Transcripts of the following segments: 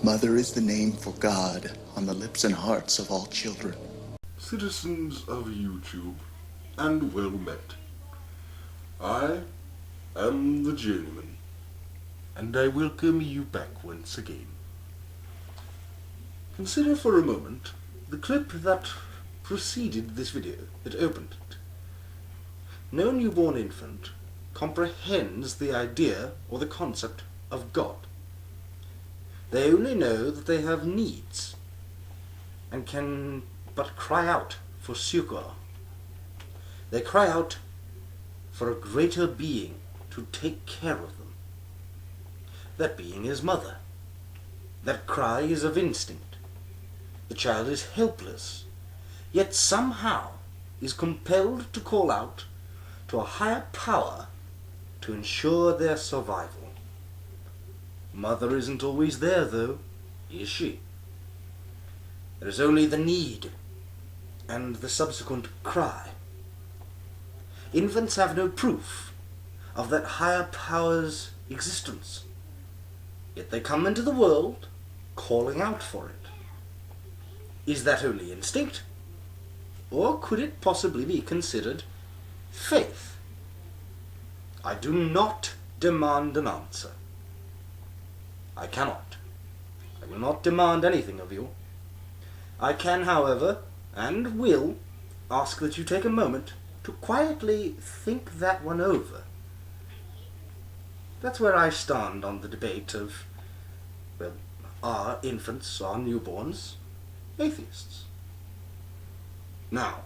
Mother is the name for God on the lips and hearts of all children. Citizens of YouTube, and well met. I am the Journeyman, and I welcome you back once again. Consider for a moment the clip that preceded this video, that opened it. No newborn infant comprehends the idea or the concept of God. They only know that they have needs and can but cry out for succor. They cry out for a greater being to take care of them. That being is mother. That cry is of instinct. The child is helpless, yet somehow is compelled to call out to a higher power to ensure their survival. Mother isn't always there, though, is she? There is only the need and the subsequent cry. Infants have no proof of that higher power's existence, yet they come into the world calling out for it. Is that only instinct? Or could it possibly be considered faith? I do not demand an answer. I cannot. I will not demand anything of you. I can, however, and will, ask that you take a moment to quietly think that one over. That's where I stand on the debate of, well, are infants, are newborns, atheists? Now,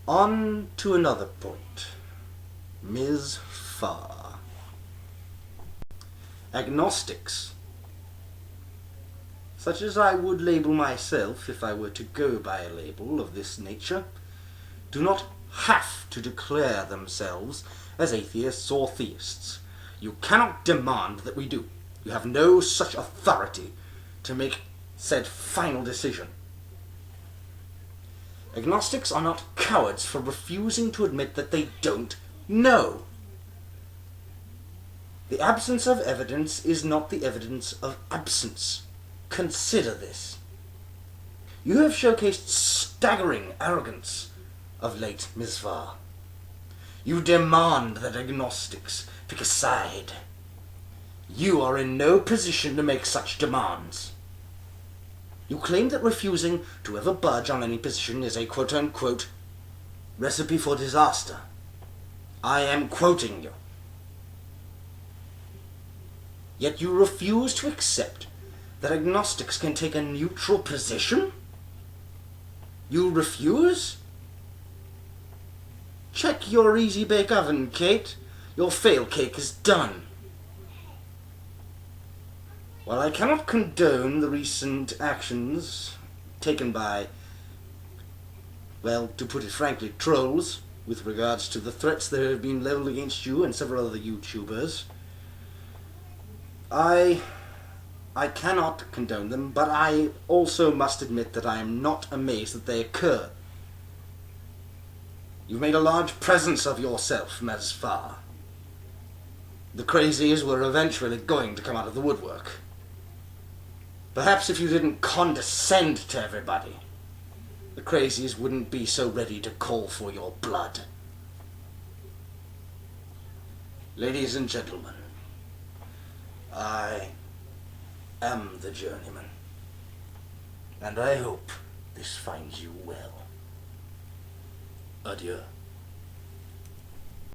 on to another point. Ms. Fahr. Agnostics, such as I would label myself if I were to go by a label of this nature, do not have to declare themselves as atheists or theists. You cannot demand that we do. You have no such authority to make said final decision. Agnostics are not cowards for refusing to admit that they don't know. The absence of evidence is not the evidence of absence. Consider this. You have showcased staggering arrogance of late, Ms. Fahr. You demand that agnostics pick a side. You are in no position to make such demands. You claim that refusing to ever budge on any position is a quote-unquote recipe for disaster. I am quoting you. Yet you refuse to accept that agnostics can take a neutral position? You refuse? Check your easy bake oven, Keight. Your fail cake is done. While I cannot condone the recent actions taken by, well, to put it frankly, trolls, with regards to the threats that have been leveled against you and several other YouTubers, I cannot condone them, but I also must admit that I am not amazed that they occur. You've made a large presence of yourself, Ms. Fahr. The crazies were eventually going to come out of the woodwork. Perhaps if you didn't condescend to everybody, the crazies wouldn't be so ready to call for your blood. Ladies and gentlemen, I am the Journeyman, and I hope this finds you well. Adieu.